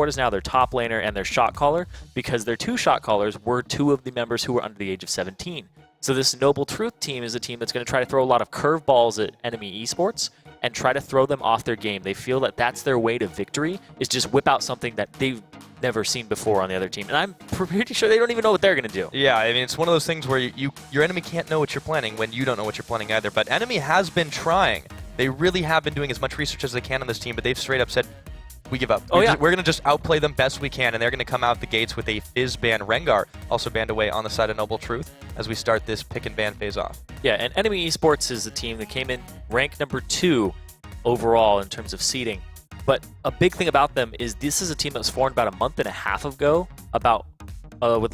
support is now their top laner and their shot caller, because their 2 shot callers were 2 of the members who were under the age of 17. So this Noble Truth team is a team that's going to try to throw a lot of curveballs at NME Esports and try to throw them off their game. They feel that that's their way to victory, is just whip out something that they've never seen before on the other team. And I'm pretty sure they don't even know what they're going to do. Yeah, I mean, it's one of those things where your enemy can't know what you're planning when you don't know what you're planning either. But NME has been trying. They really have been doing as much research as they can on this team, but they've straight up said, we give up. We're going to just outplay them best we can, and they're going to come out the gates with a Fizz ban. Rengar also banned away on the side of Noble Truth as we start this pick and ban phase off. Yeah, and NME Esports is a team that came in ranked number 2 overall in terms of seeding. But a big thing about them is this is a team that was formed about a month and a half ago, with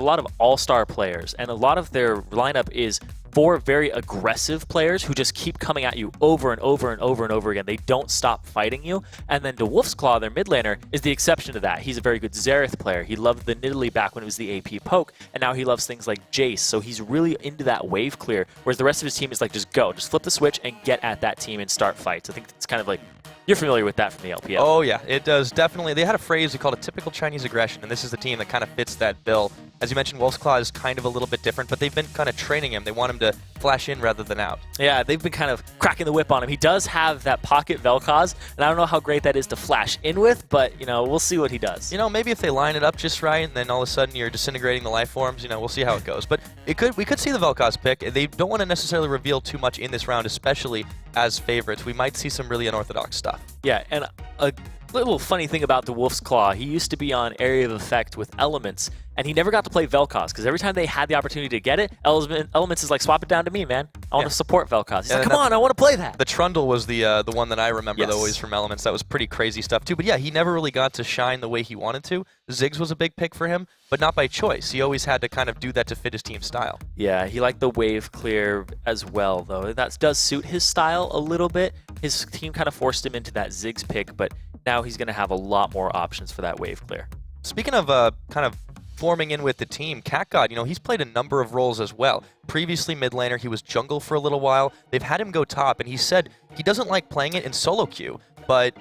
a lot of all-star players, and a lot of their lineup is 4 very aggressive players who just keep coming at you over and over and over and over again. They don't stop fighting you. And then Wolf's Claw, their mid laner, is the exception to that. He's a very good Xerath player. He loved the Nidalee back when it was the AP poke, and now he loves things like Jace. So he's really into that wave clear, whereas the rest of his team is like, just go, just flip the switch and get at that team and start fights. I think it's kind of like, you're familiar with that from the LPL. Oh, yeah, it does definitely. They had a phrase they called a typical Chinese aggression, and this is the team that kind of fits that bill. As you mentioned, Wolf's Claw is kind of a little bit different, but they've been kind of training him. They want him to flash in rather than out. Yeah, they've been kind of cracking the whip on him. He does have that pocket Vel'Koz, and I don't know how great that is to flash in with, but, you know, we'll see what he does. You know, maybe if they line it up just right, and then all of a sudden you're disintegrating the life forms, you know, we'll see how it goes. But we could see the Vel'Koz pick. They don't want to necessarily reveal too much in this round, especially as favorites. We might see some really unorthodox stuff. Yeah, and a little funny thing about the Wolf's Claw, he used to be on Area of Effect with Elements, and he never got to play Vel'Koz, because every time they had the opportunity to get it, Elements is like, swap it down to me, man. I want to support Vel'Koz. He's like, come on, I want to play that. The Trundle was the one that I remember, though, always from Elements. That was pretty crazy stuff, too. But yeah, he never really got to shine the way he wanted to. Ziggs was a big pick for him, but not by choice. He always had to kind of do that to fit his team style. Yeah, he liked the wave clear as well, though. That does suit his style a little bit. His team kind of forced him into that Ziggs pick, but now he's going to have a lot more options for that wave clear. Speaking of kind of forming in with the team, CatGod, you know, he's played a number of roles as well. Previously mid laner, he was jungle for a little while. They've had him go top, and he said he doesn't like playing it in solo queue, but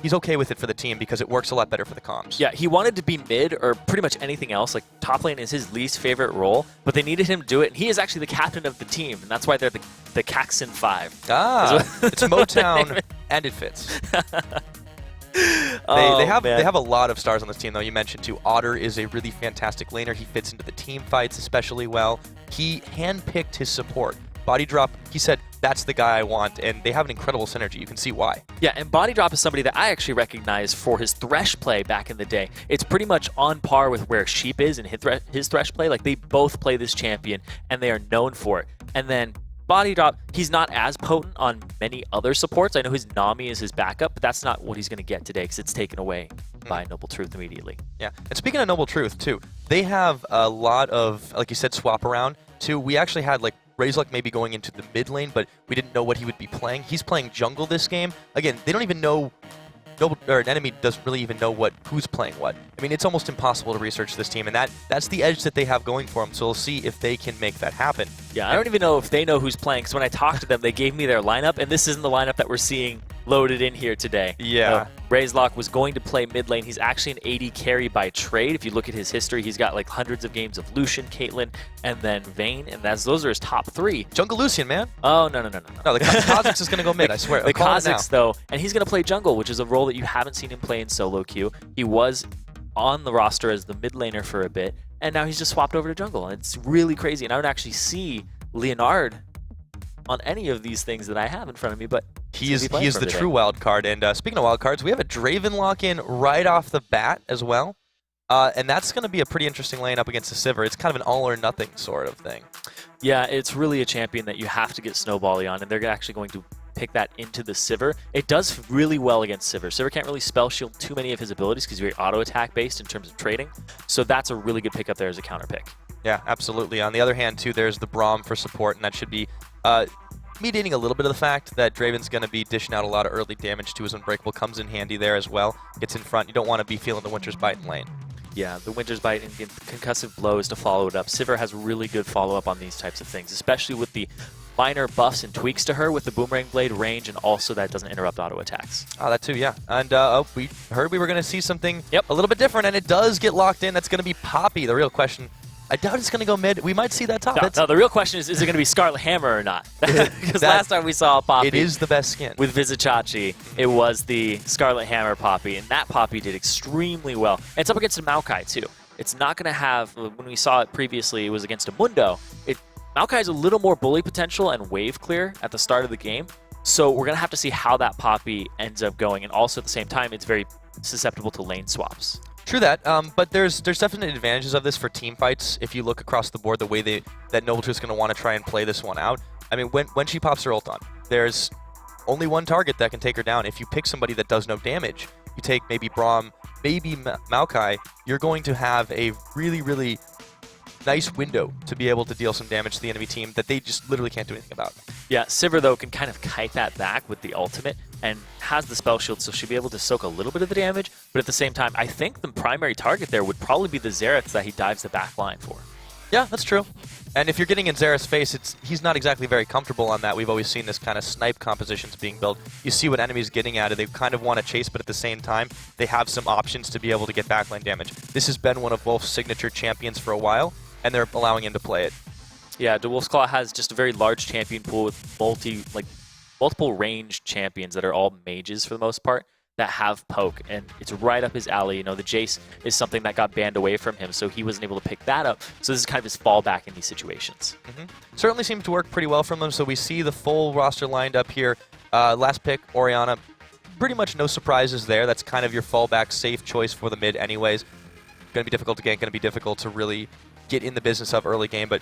he's okay with it for the team because it works a lot better for the comms. Yeah, he wanted to be mid or pretty much anything else. Like, top lane is his least favorite role, but they needed him to do it, and he is actually the captain of the team, and that's why they're the Caxton 5. Ah, it's Motown, and it fits. They have a lot of stars on this team, though. You mentioned, too, Otter is a really fantastic laner. He fits into the team fights especially well. He handpicked his support. Body Drop, he said, that's the guy I want, and they have an incredible synergy. You can see why. Yeah, and Body Drop is somebody that I actually recognize for his Thresh play back in the day. It's pretty much on par with where Sheep is in his Thresh play. Like, they both play this champion, and they are known for it. And then Body Drop, he's not as potent on many other supports. I know his Nami is his backup, but that's not what he's going to get today because it's taken away by Noble Truth immediately. Yeah, and speaking of Noble Truth, too, they have a lot of, like you said, swap around, too. We actually had, like, Razorluck maybe going into the mid lane, but we didn't know what he would be playing. He's playing jungle this game. Again, they don't even know, an enemy doesn't really even know who's playing what. I mean, it's almost impossible to research this team, and that's the edge that they have going for them, so we'll see if they can make that happen. Yeah, I don't even know if they know who's playing, because when I talked to them, they gave me their lineup, and this isn't the lineup that we're seeing loaded in here today. Yeah. Razorluck was going to play mid lane. He's actually an AD carry by trade. If you look at his history, he's got like hundreds of games of Lucian, Caitlyn, and then Vayne, and those are his top 3. Jungle Lucian, man. Oh, no. No, the Kha'Zix is going to go mid, I swear. The Kha'Zix, though, and he's going to play jungle, which is a role that you haven't seen him play in solo queue. He was on the roster as the mid laner for a bit, and now he's just swapped over to jungle. And it's really crazy, and I don't actually see Leonard on any of these things that I have in front of me, but he is the true wild card. And speaking of wild cards, we have a Draven lock-in right off the bat as well. And that's going to be a pretty interesting lane up against the Sivir. It's kind of an all-or-nothing sort of thing. Yeah, it's really a champion that you have to get Snowbally on, and they're actually going to pick that into the Sivir. It does really well against Sivir. Sivir can't really spell shield too many of his abilities because he's very auto-attack based in terms of trading. So that's a really good pick up there as a counter pick. Yeah, absolutely. On the other hand, too, there's the Braum for support, and that should be mediating a little bit of the fact that Draven's going to be dishing out a lot of early damage to his Unbreakable. Comes in handy there as well. Gets in front. You don't want to be feeling the Winter's Bite in lane. Yeah, the Winter's Bite and concussive blows to follow it up. Sivir has really good follow-up on these types of things, especially with the minor buffs and tweaks to her with the Boomerang Blade range, and also that doesn't interrupt auto attacks. Oh, that too, yeah. And we heard we were going to see something Yep. a little bit different, and it does get locked in. That's going to be Poppy. The real question, I doubt it's going to go mid. We might see that top. No, the real question is it going to be Scarlet Hammer or not? Because last time we saw Poppy, it is the best skin. with Vizichachi, it was the Scarlet Hammer Poppy, and that Poppy did extremely well. And it's up against a Maokai, too. It's not going to have, when we saw it previously, it was against a Mundo. Maokai has a little more bully potential and wave clear at the start of the game, so we're going to have to see how that Poppy ends up going, and also at the same time, it's very susceptible to lane swaps. True that, but there's definite advantages of this for team fights. If you look across the board, the way that Noble Truth's going to want to try and play this one out. I mean, when she pops her ult on, there's only one target that can take her down. If you pick somebody that does no damage, you take maybe Braum, maybe Maokai, you're going to have a really, really nice window to be able to deal some damage to the enemy team that they just literally can't do anything about. Yeah, Sivir, though, can kind of kite that back with the ultimate and has the spell shield, so she'll be able to soak a little bit of the damage, but at the same time, I think the primary target there would probably be the Xerath that he dives the back line for. Yeah, that's true. And if you're getting in Xerath's face, he's not exactly very comfortable on that. We've always seen this kind of snipe compositions being built. You see what enemies getting at it. They kind of want to chase, but at the same time, they have some options to be able to get backline damage. This has been one of Wolf's signature champions for a while, and they're allowing him to play it. Yeah, DeWolf's Claw has just a very large champion pool with multiple ranged champions that are all mages for the most part that have poke, and it's right up his alley. You know, the Jace is something that got banned away from him, so he wasn't able to pick that up. So this is kind of his fallback in these situations. Certainly seems to work pretty well from them, so we see the full roster lined up here. Last pick, Orianna. Pretty much no surprises there. That's kind of your fallback safe choice for the mid anyways. Going to be difficult to gank, going to be difficult to really get in the business of early game, but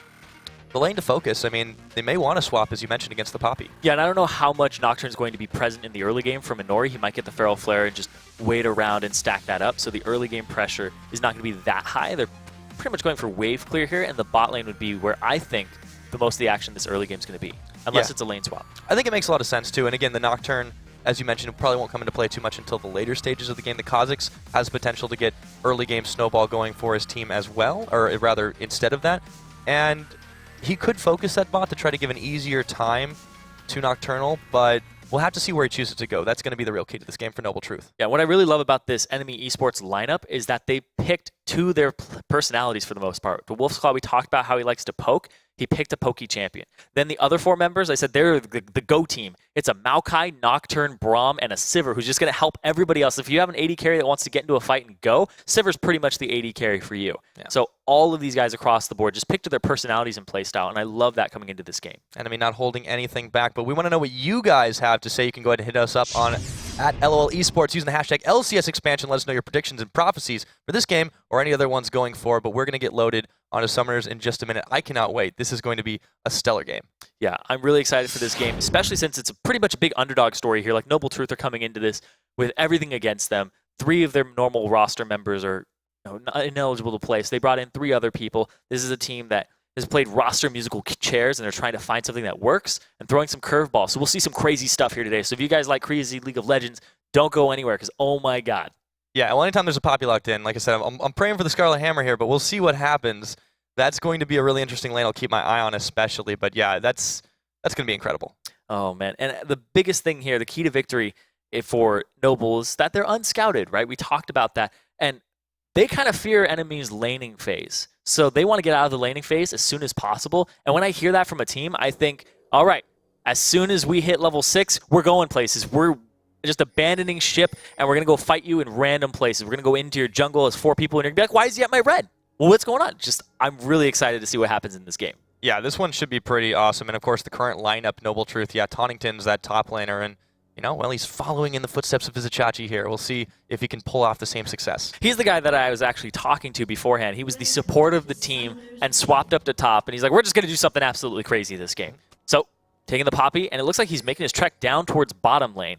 the lane to focus, I mean, they may want to swap, as you mentioned, against the Poppy. Yeah, and I don't know how much Nocturne is going to be present in the early game from Inori. He might get the Feral Flare and just wait around and stack that up, so the early game pressure is not going to be that high. They're pretty much going for wave clear here, and the bot lane would be where I think the most of the action this early game is going to be, unless it's a lane swap. I think it makes a lot of sense, too, and again, the Nocturne, as you mentioned, it probably won't come into play too much until the later stages of the game. The Kha'Zix has potential to get early game snowball going for his team as well, or rather, instead of that. And he could focus that bot to try to give an easier time to Nocturnal, but we'll have to see where he chooses to go. That's going to be the real key to this game for Noble Truth. Yeah, what I really love about this NME Esports lineup is that they picked to their personalities for the most part. The Wolf's Claw, we talked about how he likes to poke. He picked a pokey champion. Then the other four members, I said they're the go team. It's a Maokai, Nocturne, Braum, and a Sivir who's just going to help everybody else. If you have an AD carry that wants to get into a fight and go, Sivir's pretty much the AD carry for you. Yeah. So all of these guys across the board just picked to their personalities and playstyle, and I love that coming into this game. And I mean, not holding anything back, but we want to know what you guys have to say. You can go ahead and hit us up on at LOL Esports using the hashtag LCS expansion. Let us know your predictions and prophecies for this game or any other ones going forward, but we're going to get loaded onto Summoners in just a minute. I cannot wait. This is going to be a stellar game. Yeah, I'm really excited for this game, especially since it's pretty much a big underdog story here. Like, Noble Truth are coming into this with everything against them. 3 of their normal roster members are ineligible to play, so they brought in 3 other people. This is a team that has played roster musical chairs, and they're trying to find something that works and throwing some curveballs. So we'll see some crazy stuff here today. So if you guys like crazy League of Legends, don't go anywhere, because oh my god. Yeah, well, anytime there's a Poppy locked in, like I said, I'm praying for the Scarlet Hammer here, but we'll see what happens. That's going to be a really interesting lane I'll keep my eye on especially. But yeah, that's going to be incredible. Oh, man. And the biggest thing here, the key to victory for Noble is that they're unscouted, right? We talked about that. And they kind of fear enemies' laning phase. So they want to get out of the laning phase as soon as possible. And when I hear that from a team, I think, all right, as soon as we hit level 6, we're going places. We're just abandoning ship, and we're going to go fight you in random places. We're going to go into your jungle as 4 people, and you're going to be like, why is he at my red? Well, what's going on? I'm really excited to see what happens in this game. Yeah, this one should be pretty awesome. And, of course, the current lineup, Noble Truth. Yeah, Tauntington's that top laner, and, well, he's following in the footsteps of Vizichachi here. We'll see if he can pull off the same success. He's the guy that I was actually talking to beforehand. He was the support of the team and swapped up to top, and he's like, we're just going to do something absolutely crazy this game. So, taking the Poppy, and it looks like he's making his trek down towards bottom lane.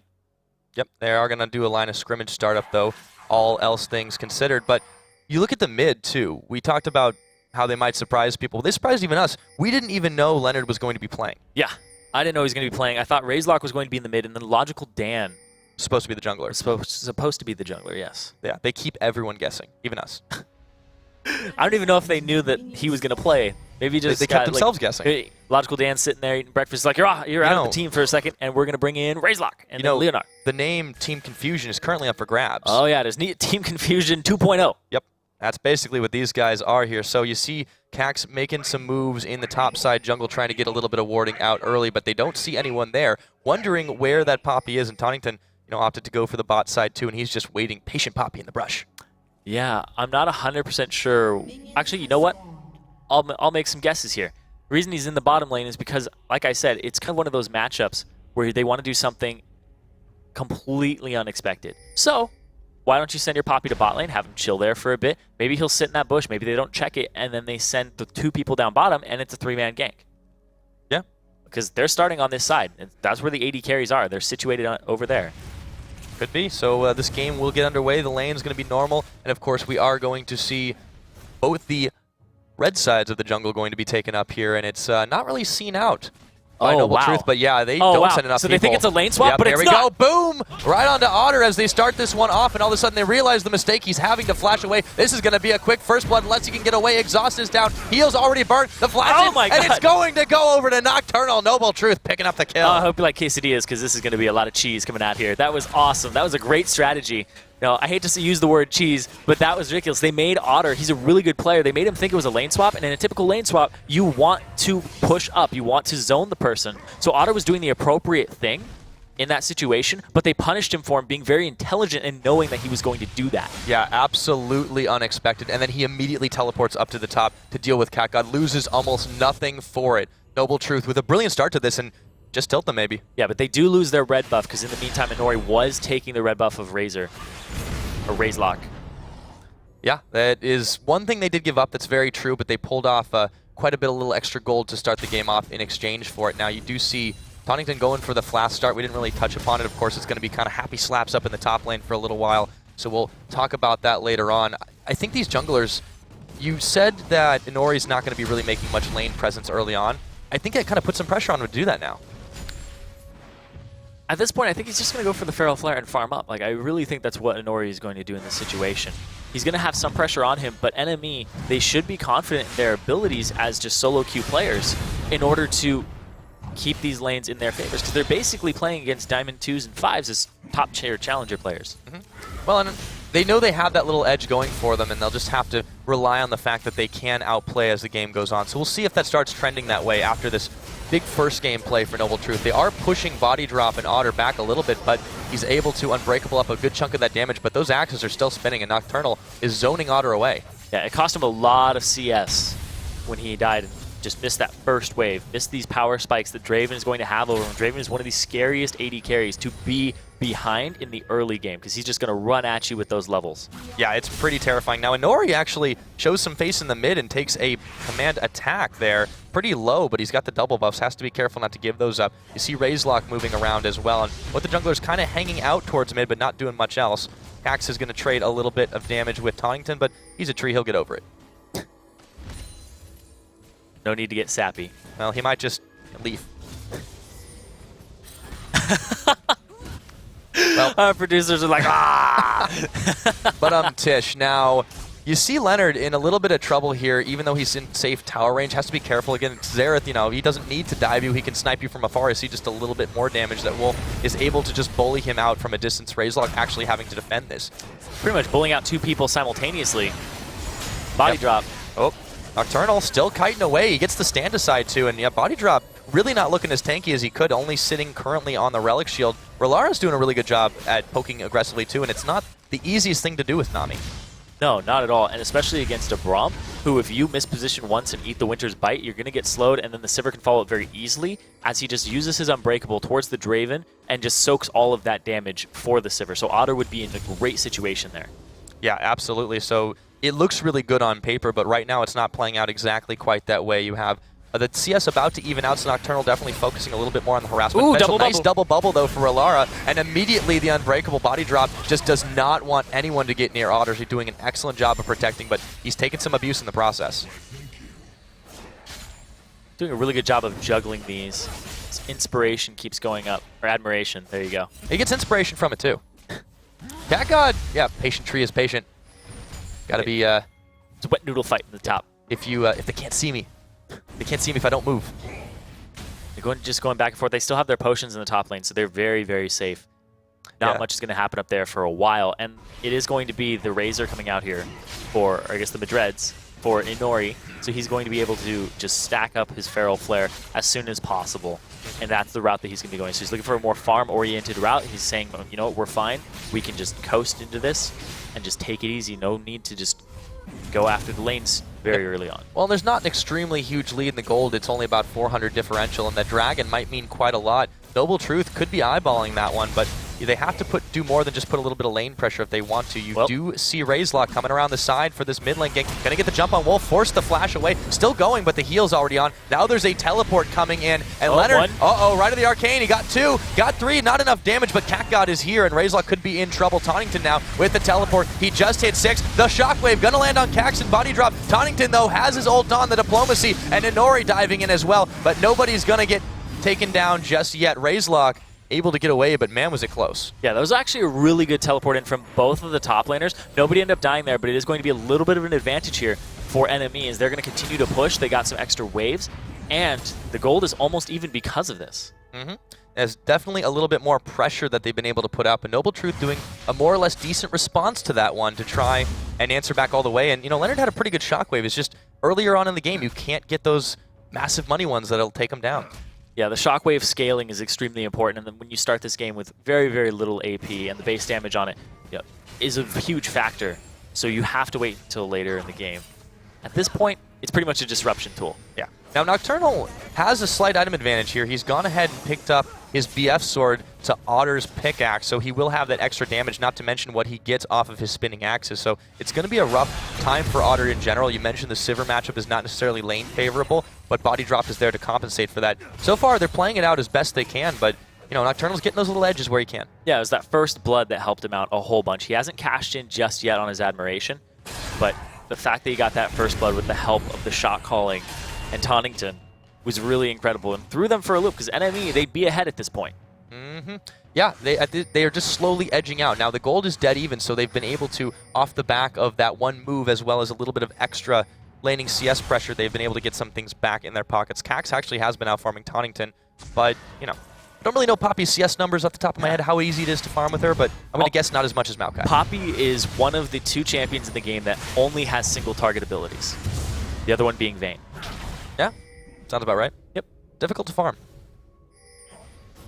Yep, they are going to do a line of scrimmage startup, though, all else things considered. But you look at the mid, too. We talked about how they might surprise people. They surprised even us. We didn't even know Leonard was going to be playing. Yeah, I didn't know he was going to be playing. I thought Razelock was going to be in the mid, and then Logical Dan. Supposed to be the jungler. Supposed to be the jungler, yes. Yeah, they keep everyone guessing, even us. I don't even know if they knew that he was going to play. Maybe just they kept got, themselves like, guessing. Hey, Logical Dan sitting there eating breakfast, like, you're out of the team for a second, and we're going to bring in Razelock and then Leonard. The name Team Confusion is currently up for grabs. Oh, yeah, there's Team Confusion 2.0. Yep. That's basically what these guys are here. So you see Cax making some moves in the top side jungle, trying to get a little bit of warding out early, but they don't see anyone there, wondering where that Poppy is. And Tonington, opted to go for the bot side too, and he's just waiting, patient Poppy in the brush. Yeah, I'm not 100% sure. Actually, you know what? I'll make some guesses here. The reason he's in the bottom lane is because, like I said, it's kind of one of those matchups where they want to do something completely unexpected. So why don't you send your Poppy to bot lane, have him chill there for a bit. Maybe he'll sit in that bush. Maybe they don't check it, and then they send the 2 people down bottom, and it's a 3-man gank. Yeah. Because they're starting on this side. And that's where the AD carries are. They're situated over there. Could be. So this game will get underway. The lane's going to be normal. And, of course, we are going to see both the red sides of the jungle going to be taken up here. And it's not really seen out by Noble Truth. But, yeah, they don't send enough so people. They think it's a lane swap, but there it's not. There we go. Boom. Right onto Otter as they start this one off. And all of a sudden they realize the mistake. He's having to flash away. This is going to be a quick first blood unless he can get away. Exhaust is down. Heal's already burnt. The flash my God. And it's going to go over to Nocturnal. Noble Truth picking up the kill. I hope you like quesadillas because this is going to be a lot of cheese coming out here. That was awesome. That was a great strategy. I hate to use the word cheese, but that was ridiculous. They made Otter, he's a really good player. They made him think it was a lane swap, and in a typical lane swap, you want to push up. You want to zone the person. So Otter was doing the appropriate thing in that situation, but they punished him for him being very intelligent and knowing that he was going to do that. Yeah, absolutely unexpected. And then he immediately teleports up to the top to deal with Cat God, loses almost nothing for it. Noble Truth with a brilliant start to this, and just tilt them maybe. Yeah, but they do lose their red buff because in the meantime, Inori was taking the red buff of Razor. Or Razelock. Yeah, that is one thing they did give up that's very true, but they pulled off quite a bit of little extra gold to start the game off in exchange for it. Now you do see Tonington going for the fast start. We didn't really touch upon it. Of course, it's going to be kind of happy slaps up in the top lane for a little while, so we'll talk about that later on. I think these junglers, you said that Inori's not going to be really making much lane presence early on. I think that kind of puts some pressure on him to do that now. At this point, I think he's just going to go for the Feral Flare and farm up. Like, I really think that's what Inori is going to do in this situation. He's going to have some pressure on him, but NME, they should be confident in their abilities as just solo queue players in order to keep these lanes in their favors, because they're basically playing against Diamond 2s and 5s as top-tier challenger players. Well, and they know they have that little edge going for them, and they'll just have to rely on the fact that they can outplay as the game goes on. So we'll see if that starts trending that way after this big first game play for Noble Truth. They are pushing Body Drop and Otter back a little bit, but he's able to Unbreakable up a good chunk of that damage, but those axes are still spinning, and Nocturnal is zoning Otter away. Yeah, it cost him a lot of CS when he died and just missed that first wave, missed these power spikes that Draven is going to have over him. Draven is one of the scariest AD carries to be behind in the early game because he's just going to run at you with those levels. Yeah, it's pretty terrifying. Now, Inori actually shows some face in the mid and takes a command attack there. Pretty low, but he's got the double buffs. Has to be careful not to give those up. You see Razelock moving around as well, and what the jungler's kind of hanging out towards mid, but not doing much else. Cax is going to trade a little bit of damage with Tonington, but he's a tree. He'll get over it. No need to get sappy. Well, he might just leave. Well, our producers are like, ah! But Tish, now you see Leonard in a little bit of trouble here, even though he's in safe tower range. Has to be careful again. Xerath, he doesn't need to dive you. He can snipe you from afar. You see just a little bit more damage. That Wolf is able to just bully him out from a distance. Razelock actually having to defend this. Pretty much bullying out 2 people simultaneously. Body drop. Oh, Nocturnal still kiting away. He gets the stand aside too, and yeah, Body Drop really not looking as tanky as he could, only sitting currently on the Relic Shield. Rellara's doing a really good job at poking aggressively too, and it's not the easiest thing to do with Nami. No, not at all, and especially against a Braum, who if you misposition once and eat the Winter's Bite, you're going to get slowed, and then the Sivir can follow it very easily, as he just uses his Unbreakable towards the Draven, and just soaks all of that damage for the Sivir. So Otter would be in a great situation there. Yeah, absolutely. So it looks really good on paper, but right now it's not playing out exactly quite that way. You have the CS about to even out, so Nocturnal definitely focusing a little bit more on the harassment. Ooh, double nice bubble. double bubble, though, for Relara, and immediately the Unbreakable Body Drop just does not want anyone to get near Otter. He's doing an excellent job of protecting, but he's taking some abuse in the process. Doing a really good job of juggling these. His inspiration keeps going up, or admiration, there you go. He gets inspiration from it, too. Cat God, yeah, patient tree is patient. Gotta be, It's a wet noodle fight in the top. if they can't see me. They can't see me if I don't move. They're just going back and forth. They still have their potions in the top lane, so they're very, very safe. Not much is going to happen up there for a while, and it is going to be the Razor coming out here for, or I guess the Madreds, for Inori. So he's going to be able to just stack up his Feral Flare as soon as possible, and that's the route that he's going to be going. So he's looking for a more farm-oriented route. He's saying, you know what, we're fine. We can just coast into this and just take it easy. No need to just go after the lanes very early on. Well, there's not an extremely huge lead in the gold. It's only about 400 differential, and that Dragon might mean quite a lot. Noble Truth could be eyeballing that one, but they have to do more than just put a little bit of lane pressure if they want to. You do see Razelock coming around the side for this mid lane gank. Gonna get the jump on Wolf, force the flash away. Still going, but the heal's already on. Now there's a teleport coming in, and Leonard, right of the arcane. He got 2, got 3, not enough damage, but CatGod is here, and Razelock could be in trouble. Tonington now with the teleport. He just hit 6. The shockwave gonna land on Caxton, body drop. Tonington, though, has his ult on, the diplomacy, and Inori diving in as well, but nobody's gonna get taken down just yet. Razelock able to get away, but man, was it close. Yeah, that was actually a really good teleport in from both of the top laners. Nobody ended up dying there, but it is going to be a little bit of an advantage here for NME as they're going to continue to push. They got some extra waves, and the gold is almost even because of this. There's definitely a little bit more pressure that they've been able to put up, and Noble Truth doing a more or less decent response to that one to try and answer back all the way. And, you know, Leonard had a pretty good shockwave. It's just earlier on in the game, you can't get those massive money ones that'll take them down. Yeah, the shockwave scaling is extremely important, and then when you start this game with very, very little AP and the base damage on it is a huge factor, so you have to wait until later in the game. At this point, it's pretty much a disruption tool. Yeah. Now, Nocturnal has a slight item advantage here. He's gone ahead and picked up his BF sword to Otter's pickaxe, so he will have that extra damage, not to mention what he gets off of his spinning axes. So it's going to be a rough time for Otter in general. You mentioned the Sivir matchup is not necessarily lane favorable, but Body Drop is there to compensate for that. So far, they're playing it out as best they can, but you know, Nocturnal's getting those little edges where he can. Yeah, it was that first blood that helped him out a whole bunch. He hasn't cashed in just yet on his admiration, but the fact that he got that first blood with the help of the shot calling and Tonington was really incredible and threw them for a loop, because NME, they'd be ahead at this point. Yeah, they are just slowly edging out. Now, the gold is dead even, so they've been able to, off the back of that one move, as well as a little bit of extra laning CS pressure, they've been able to get some things back in their pockets. Cax actually has been out farming Tonington, but, you know, I don't really know Poppy's CS numbers off the top of my head, how easy it is to farm with her, but I'm going to guess not as much as Maokai. Poppy is one of the 2 champions in the game that only has single target abilities, the other one being Vayne. Yeah, sounds about right. Yep. Difficult to farm.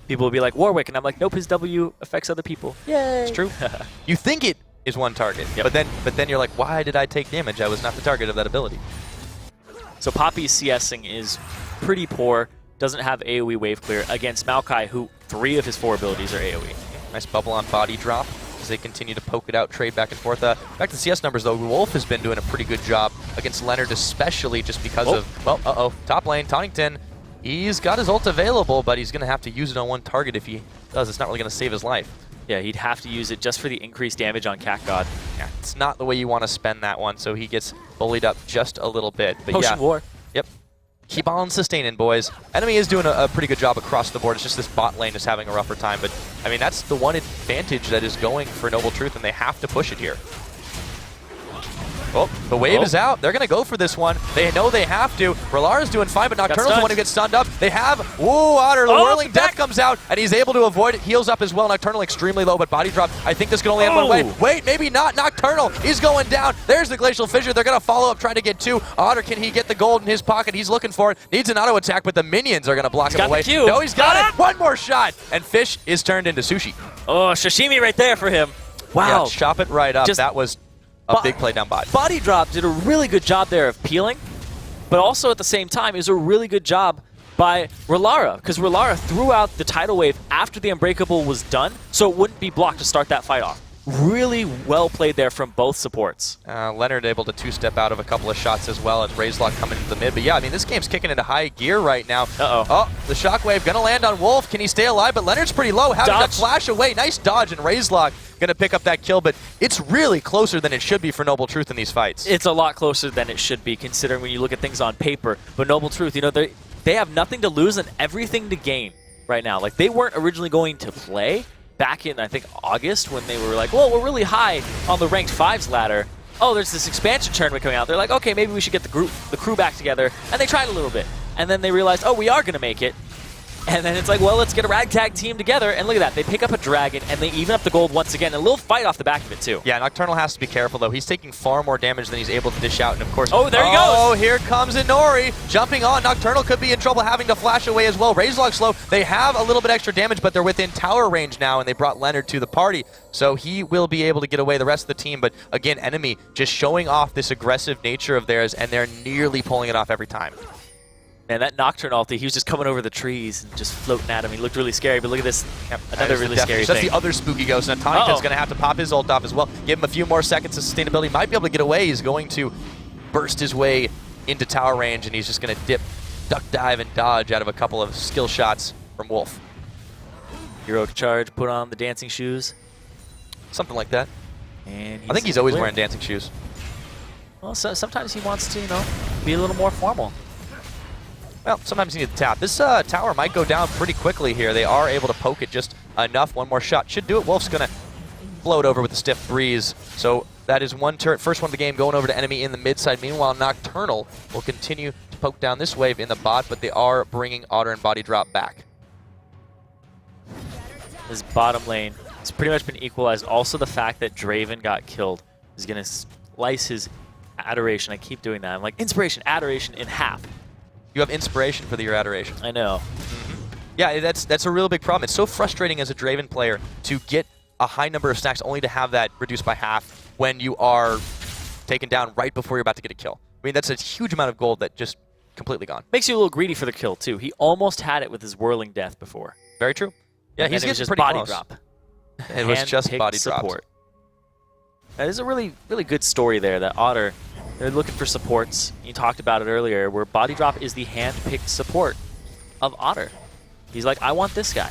People will be like, Warwick, and I'm like, nope, his W affects other people. Yay! It's true. You think it is one target, but then you're like, why did I take damage? I was not the target of that ability. So Poppy's CSing is pretty poor, doesn't have AoE wave clear against Maokai, who 3 of his 4 abilities are AoE. Nice bubble on body drop as they continue to poke it out, trade back and forth. Back to the CS numbers, though, Wolf has been doing a pretty good job against Leonard, especially just because of, well, top lane, Tonington. He's got his ult available, but he's going to have to use it on one target. If he does, it's not really going to save his life. Yeah, he'd have to use it just for the increased damage on CatGod. Yeah, it's not the way you want to spend that one, so he gets bullied up just a little bit. But Potion War. Yep. Keep on sustaining, boys. Enemy is doing a pretty good job across the board. It's just this bot lane is having a rougher time. But, I mean, that's the one advantage that is going for Noble Truth, and they have to push it here. Oh, the wave is out. They're going to go for this one. They know they have to. R'Lar's doing fine, but Nocturnal's the one who gets stunned up. They have, Otter, the Whirling Death comes out, and he's able to avoid it. Heals up as well. Nocturnal extremely low, but body drop. I think this can only end one way. Wait, maybe not. Nocturnal, he's going down. There's the Glacial Fissure. They're going to follow up, trying to get 2. Otter, can he get the gold in his pocket? He's looking for it. Needs an auto attack, but the minions are going to block him away. No, he's got it. One more shot, and Fish is turned into sushi. Oh, sashimi right there for him. Wow. Yeah, chop it right up. That was a big play down bot. Body Drop did a really good job there of peeling, but also at the same time, it was a really good job by R'Lara, because R'Lara threw out the tidal wave after the Unbreakable was done, so it wouldn't be blocked to start that fight off. Really well played there from both supports. Leonard able to 2-step out of a couple of shots as well as Razelock coming into the mid. But yeah, I mean, this game's kicking into high gear right now. Oh, the shockwave gonna land on Wolf. Can he stay alive? But Leonard's pretty low. Having to flash away. Nice dodge, and Razelock gonna pick up that kill. But it's really closer than it should be for Noble Truth in these fights. It's a lot closer than it should be, considering when you look at things on paper. But Noble Truth, you know, they have nothing to lose and everything to gain right now. Like, they weren't originally going to play back in, I think, August, when they were like, well, we're really high on the ranked 5s ladder. Oh, there's this expansion tournament coming out. They're like, okay, maybe we should get the crew back together. And they tried a little bit. and then they realized, oh, we are going to make it. And then it's like, well, let's get a ragtag team together. And look at that. They pick up a dragon, and they even up the gold once again. A little fight off the back of it, too. Yeah, Nocturnal has to be careful, though. He's taking far more damage than he's able to dish out. And, of course... Oh, there he goes! Oh, here comes Inori. Jumping on. Nocturnal could be in trouble having to flash away as well. Razorlock slow. They have a little bit extra damage, but they're within tower range now, and they brought Leonard to the party. So he will be able to get away the rest of the team. But, again, NME just showing off this aggressive nature of theirs, and they're nearly pulling it off every time. Man, that Nocturne ulti, he was just coming over the trees and just floating at him. He looked really scary, but look at this. Yep, Another really scary thing. That's the other spooky ghost. Now, Tonington's going to have to pop his ult off as well. Give him a few more seconds of sustainability. Might be able to get away. He's going to burst his way into tower range, and he's just going to dip, duck, dive, and dodge out of a couple of skill shots from Wolf. Heroic charge, put on the dancing shoes. Something like that. And I think he's always wearing dancing shoes. Well, so sometimes he wants to, you know, be a little more formal. Well, sometimes you need the tap. This tower might go down pretty quickly here. They are able to poke it just enough. One more shot should do it. Wolf's going to float over with a stiff breeze. So that is one turret. First one of the game going over to NME in the mid side. Meanwhile, Nocturnal will continue to poke down this wave in the bot, but they are bringing Otter and Body Drop back. This bottom lane has pretty much been equalized. Also, the fact that Draven got killed is going to slice his adoration. I keep doing that. I'm like, inspiration, adoration in half. You have inspiration for your adoration. I know. Yeah, that's a real big problem. It's so frustrating as a Draven player to get a high number of stacks only to have that reduced by half when you are taken down right before you're about to get a kill. I mean, that's a huge amount of gold that just completely gone. Makes you a little greedy for the kill, too. He almost had it with his whirling death before. Very true. Yeah, he's getting pretty body close. drop. It was just body drop. That is a really, really good story there that Otter, they're looking for supports. You talked about it earlier, where Body Drop is the hand-picked support of Otter. He's like, I want this guy.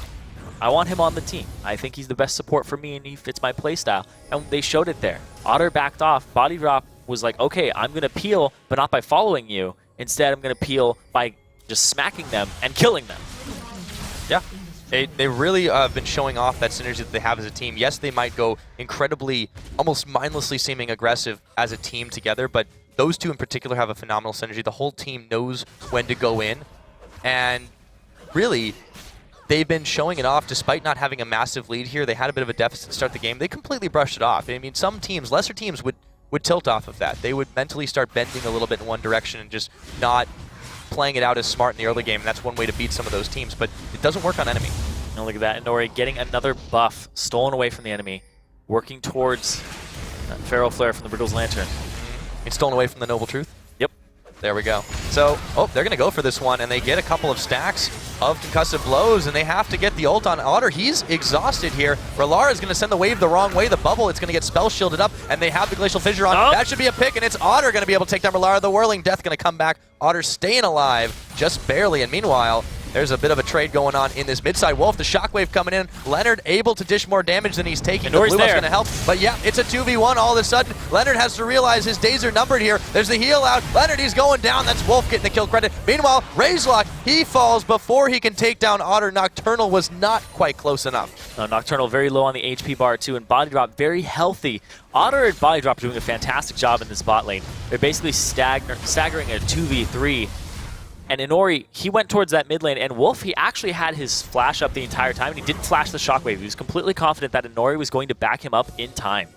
I want him on the team. I think he's the best support for me, and he fits my playstyle. And they showed it there. Otter backed off. Body Drop was like, okay, I'm going to peel, but not by following you. Instead, I'm going to peel by just smacking them and killing them. Yeah. They really have been showing off that synergy that they have as a team. Yes, they might go incredibly, almost mindlessly seeming aggressive as a team together, but those two in particular have a phenomenal synergy. The whole team knows when to go in, and really, they've been showing it off despite not having a massive lead here. They had a bit of a deficit to start the game. They completely brushed it off. I mean, some teams, lesser teams, would tilt off of that. They would mentally start bending a little bit in one direction and just not playing it out as smart in the early game, and that's one way to beat some of those teams, but it doesn't work on enemy. And look at that, Inori getting another buff stolen away from the enemy, working towards that Pharaoh Flare from the Brittle's Lantern. It's stolen away from the Noble Truth? Yep. There we go. So, they're going to go for this one, and they get a couple of stacks of concussive blows, and they have to get the ult on Otter. He's exhausted here. Relara is going to send the wave the wrong way. The bubble, it's going to get spell shielded up, and they have the Glacial Fissure on. Oh. That should be a pick, and it's Otter going to be able to take down Relara. The Whirling Death going to come back. Otter staying alive, just barely, and meanwhile, there's a bit of a trade going on in this mid-side. Wolf, the shockwave coming in. Leonard able to dish more damage than he's taking. The blue one's going to help. But yeah, it's a 2v1 all of a sudden. Leonard has to realize his days are numbered here. There's the heal out. Leonard, he's going down. That's Wolf getting the kill credit. Meanwhile, Razorlock, he falls before he can take down Otter. Nocturnal was not quite close enough. Nocturnal very low on the HP bar too, and Body Drop very healthy. Otter and Body Drop are doing a fantastic job in this bot lane. They're basically staggering a 2v3. And Inori, he went towards that mid lane, and Wolf, he actually had his flash up the entire time, and he didn't flash the shockwave. He was completely confident that Inori was going to back him up in time.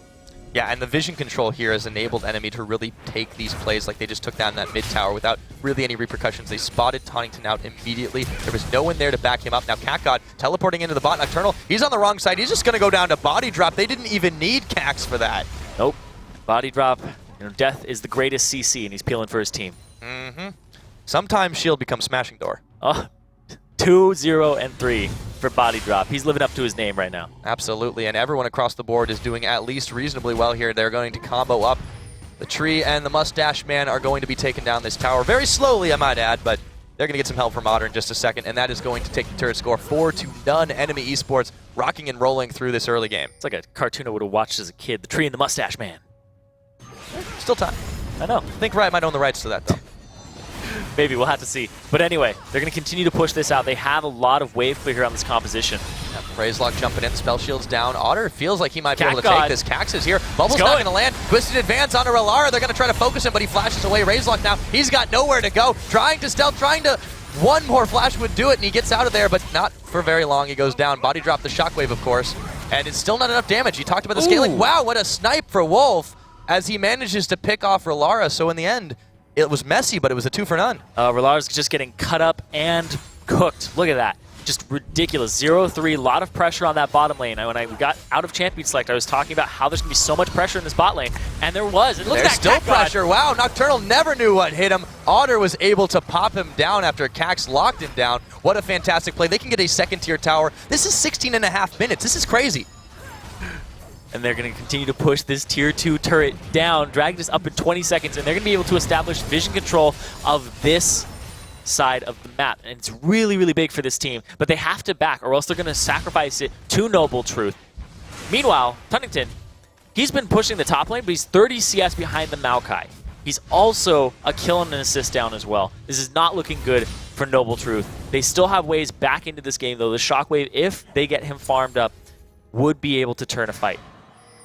Yeah, and the vision control here has enabled enemy to really take these plays like they just took down that mid tower without really any repercussions. They spotted Tonington out immediately. There was no one there to back him up. Now CatGod teleporting into the bot. Nocturnal, he's on the wrong side. He's just going to go down to Body Drop. They didn't even need Cax for that. Nope. Body Drop, you know, death is the greatest CC, and he's peeling for his team. Mm-hmm. Sometimes Shield becomes Smashing Door. Oh, 2, 0, and 3 for Body Drop. He's living up to his name right now. Absolutely, and everyone across the board is doing at least reasonably well here. They're going to combo up. The Tree and the Mustache Man are going to be taking down this tower very slowly, I might add, but they're going to get some help from Otter in just a second, and that is going to take the turret score 4-0. Enemy Esports rocking and rolling through this early game. It's like a cartoon I would have watched as a kid, The Tree and the Mustache Man. Still time. I know. I think Riot might own the rights to that, though. Maybe, we'll have to see. But anyway, they're going to continue to push this out. They have a lot of wave clear here on this composition. Yeah, Razorlock jumping in, spell shields down. Otter feels like he might be able to take this. Cax is here. Bubble's not going to land. Twisted advance onto Relara. They're going to try to focus him, but he flashes away. Razorlock now, he's got nowhere to go. Trying to stealth, trying to One more flash would do it, and he gets out of there, but not for very long. He goes down. Body drop the shockwave, of course, and it's still not enough damage. He talked about the scaling. Wow, what a snipe for Wolf as he manages to pick off Relara. So in the end, it was messy, but it was a 2 for none. Relara's just getting cut up and cooked. Look at that. Just ridiculous. 0-3, a lot of pressure on that bottom lane. When I got out of Champion Select, I was talking about how there's going to be so much pressure in this bot lane, and there was. And look at There's that still pressure. Wow, Nocturnal never knew what hit him. Otter was able to pop him down after Cax locked him down. What a fantastic play. They can get a second-tier tower. This is 16.5 minutes. This is crazy. And they're going to continue to push this tier 2 turret down, drag this up in 20 seconds, and they're going to be able to establish vision control of this side of the map. And it's really, really big for this team, but they have to back or else they're going to sacrifice it to Noble Truth. Meanwhile, Tunnington, he's been pushing the top lane, but he's 30 CS behind the Maokai. He's also a kill and an assist down as well. This is not looking good for Noble Truth. They still have ways back into this game, though. The Shockwave, if they get him farmed up, would be able to turn a fight.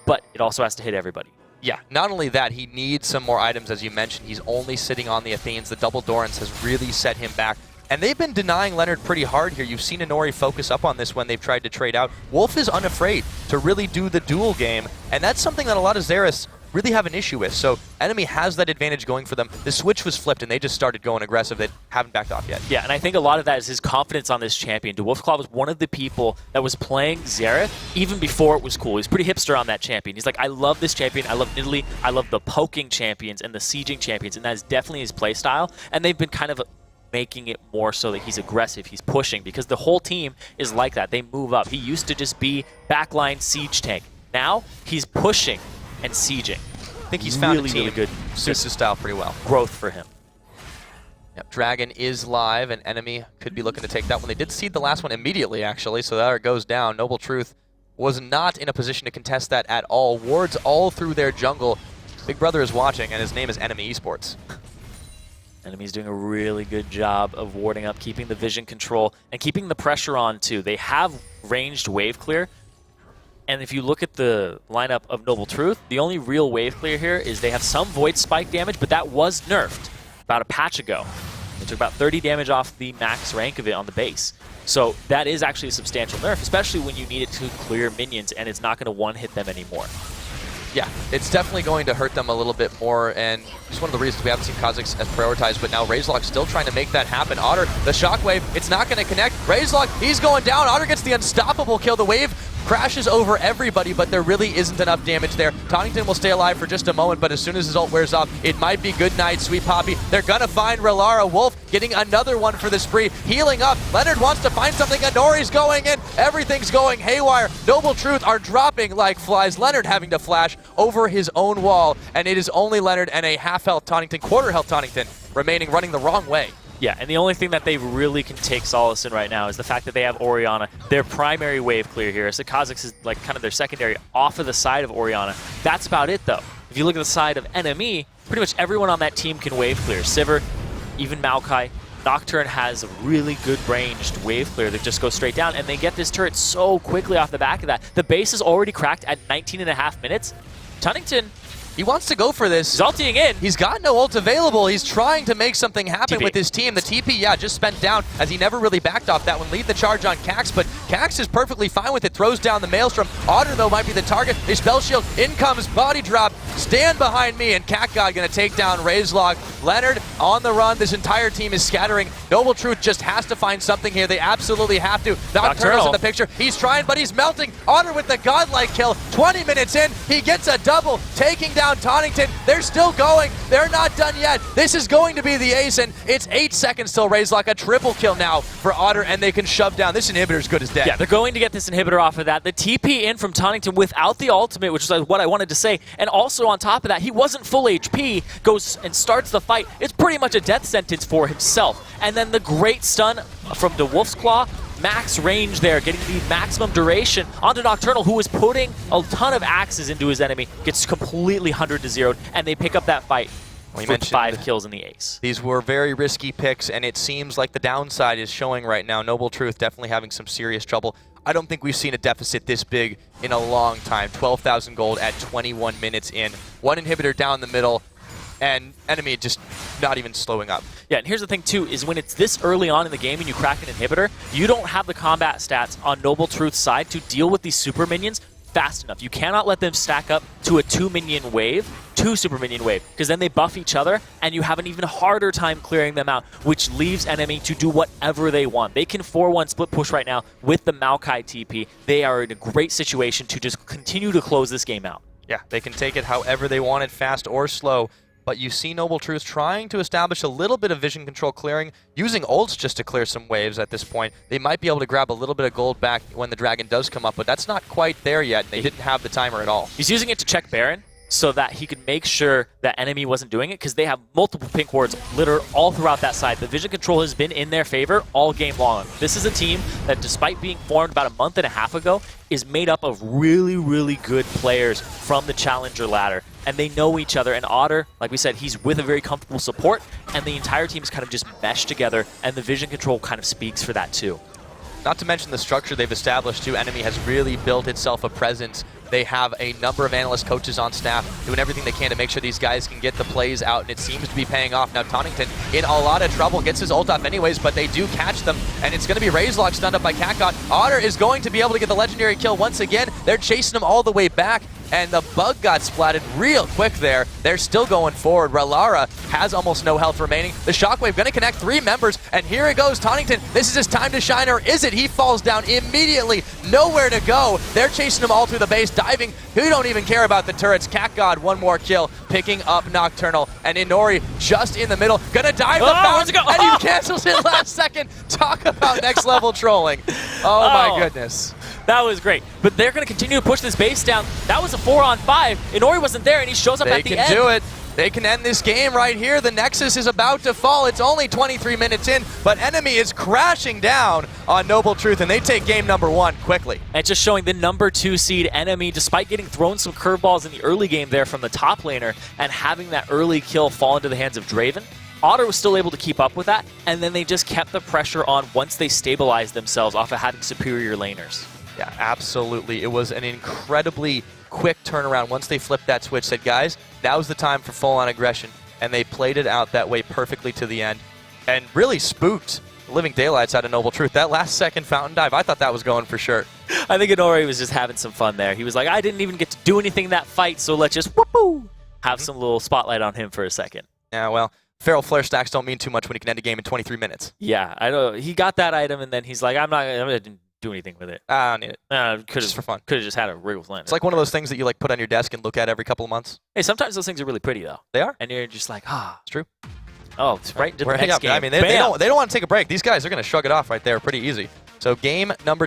But it also has to hit everybody. Yeah, not only that, he needs some more items, as you mentioned. He's only sitting on the Athenes. The double Dorans has really set him back. And they've been denying Leonard pretty hard here. You've seen Inori focus up on this when they've tried to trade out. Wolf is unafraid to really do the duel game, and that's something that a lot of Xeraths really have an issue with. So NME has that advantage going for them. The switch was flipped, and they just started going aggressive. They haven't backed off yet. Yeah, and I think a lot of that is his confidence on this champion. DeWolfsclaw was one of the people that was playing Xerath even before it was cool. He's pretty hipster on that champion. He's like, I love this champion. I love Nidalee. I love the poking champions and the sieging champions, and that is definitely his play style. And they've been kind of making it more so that he's aggressive, he's pushing, because the whole team is like that. They move up. He used to just be backline siege tank. Now he's pushing and sieging. I think he's found really, a team really good. Suits his style pretty well. Growth for him. Yep, Dragon is live, and NME could be looking to take that one. They did seed the last one immediately, actually, so there it goes down. Noble Truth was not in a position to contest that at all. Wards all through their jungle. Big Brother is watching, and his name is NME Esports. NME's doing a really good job of warding up, keeping the vision control, and keeping the pressure on, too. They have ranged wave clear, and if you look at the lineup of Noble Truth, the only real wave clear here is they have some Void Spike damage, but that was nerfed about a patch ago. They took about 30 damage off the max rank of it on the base. So that is actually a substantial nerf, especially when you need it to clear minions, and it's not going to one-hit them anymore. Yeah, it's definitely going to hurt them a little bit more, and it's one of the reasons we haven't seen Kha'Zix as prioritized, but now Razelock still trying to make that happen. Otter, the shockwave, it's not going to connect. Razelock, he's going down. Otter gets the unstoppable kill. The wave crashes over everybody, but there really isn't enough damage there. Tonnington will stay alive for just a moment, but as soon as his ult wears off, it might be good night, Sweet Poppy. They're gonna find Relara. Wolf getting another one for the spree. Healing up. Leonard wants to find something. Inori's going in. Everything's going haywire. Noble Truth are dropping like flies. Leonard having to flash over his own wall, and it is only Leonard and a half-health Tonnington, quarter-health Tonnington remaining, running the wrong way. Yeah, and the only thing that they really can take solace in right now is the fact that they have Orianna, their primary wave clear here. So Kha'Zix is like kind of their secondary off of the side of Orianna. That's about it, though. If you look at the side of NME, pretty much everyone on that team can wave clear. Sivir, even Maokai. Nocturne has a really good ranged wave clear that just goes straight down, and they get this turret so quickly off the back of that. The base is already cracked at 19.5 minutes. Tunnington, he wants to go for this. He's ulting in. He's got no ult available. He's trying to make something happen TP. with his team. The TP, yeah, just spent down as he never really backed off that one. Lead the charge on Cax, but Cax is perfectly fine with it. Throws down the Maelstrom. Otter, though, might be the target. A spell shield. In comes body drop. Stand behind me, and CatGod going to take down Razelock. Leonard on the run. This entire team is scattering. Noble Truth just has to find something here. They absolutely have to. Nocturnal's in the picture. He's trying, but he's melting. Otter with the godlike kill. 20 minutes in, he gets a double, taking down Tonnington. They're still going. They're not done yet. This is going to be the ace, and it's 8 seconds till Razelock. A triple kill now for Otter, and they can shove down. This inhibitor is good as dead. Yeah, they're going to get this inhibitor off of that. The TP in from Tonnington without the ultimate, which is what I wanted to say. And also on top of that, he wasn't full HP, goes and starts the fight. It's pretty much a death sentence for himself. And then the great stun from the Wolf's Claw, max range there, getting the maximum duration onto Nocturnal, who was putting a ton of axes into his enemy, gets completely 100-0'd, and they pick up that fight with 5 kills in the ace. These were very risky picks, and it seems like the downside is showing right now. Noble Truth definitely having some serious trouble. I don't think we've seen a deficit this big in a long time. 12,000 gold at 21 minutes in. One inhibitor down the middle, and NME just not even slowing up. Yeah, and here's the thing too, is when it's this early on in the game and you crack an inhibitor, you don't have the combat stats on Noble Truth's side to deal with these super minions fast enough. You cannot let them stack up to a 2 super minion wave, because then they buff each other and you have an even harder time clearing them out, which leaves NME to do whatever they want. They can 4-1 split push right now with the Maokai TP. They are in a great situation to just continue to close this game out. Yeah, they can take it however they want it, fast or slow. But you see Noble Truth trying to establish a little bit of vision control clearing, using ults just to clear some waves at this point. They might be able to grab a little bit of gold back when the dragon does come up, but that's not quite there yet. They didn't have the timer at all. He's using it to check Baron so that he could make sure that NME wasn't doing it, because they have multiple pink wards littered all throughout that side. The vision control has been in their favor all game long. This is a team that, despite being formed about a month and a half ago, is made up of really, really good players from the Challenger ladder. And they know each other. And Otter, like we said, he's with a very comfortable support, and the entire team is kind of just meshed together, and the vision control kind of speaks for that too. Not to mention the structure they've established too. NME has really built itself a presence. They have a number of analyst coaches on staff doing everything they can to make sure these guys can get the plays out, and it seems to be paying off. Now Tonington in a lot of trouble, gets his ult off anyways, but they do catch them, and it's going to be Razorlock stunned up by Kakot. Otter is going to be able to get the legendary kill once again. They're chasing him all the way back, and the bug got splatted real quick there. They're still going forward. Ralara has almost no health remaining. The Shockwave going to connect 3 members, and here it goes. Tonington, this is his time to shine, or is it? He falls down immediately. Nowhere to go. They're chasing him all through the base, diving. We don't even care about the turrets. Cat God, one more kill, picking up Nocturnal. And Inori just in the middle, going to dive the fountain, and he cancels it last second. Talk about next level trolling. Oh my goodness. That was great. But they're going to continue to push this base down. That was a 4-on-5. Inori wasn't there, and he shows up at the end. They can do it. They can end this game right here. The Nexus is about to fall. It's only 23 minutes in, but NME is crashing down on Noble Truth, and they take game number 1 quickly. And just showing the number 2 seed NME, despite getting thrown some curveballs in the early game there from the top laner and having that early kill fall into the hands of Draven, Otter was still able to keep up with that, and then they just kept the pressure on once they stabilized themselves off of having superior laners. Yeah, absolutely. It was an incredibly quick turnaround once they flipped that switch, said, guys, now's the time for full-on aggression, and they played it out that way perfectly to the end, and really spooked the living daylights out of Noble Truth. That last second fountain dive, I thought that was going for sure. I think Inori was just having some fun there. He was like, I didn't even get to do anything in that fight, so let's just whoop-oo, have some little spotlight on him for a second. Yeah, well, Feral Flare stacks don't mean too much when you can end a game in 23 minutes. Yeah, I know. He got that item, and then he's like, I'm going to do anything with it. I don't need it. Just for fun. Could have just had a Wriggles Lantern. It's like one of those things that you like put on your desk and look at every couple of months. Hey, sometimes those things are really pretty, though. They are. And you're just like, It's true. Oh, it's right into the next game. I mean, they don't want to take a break. These guys are going to shrug it off right there pretty easy. So game number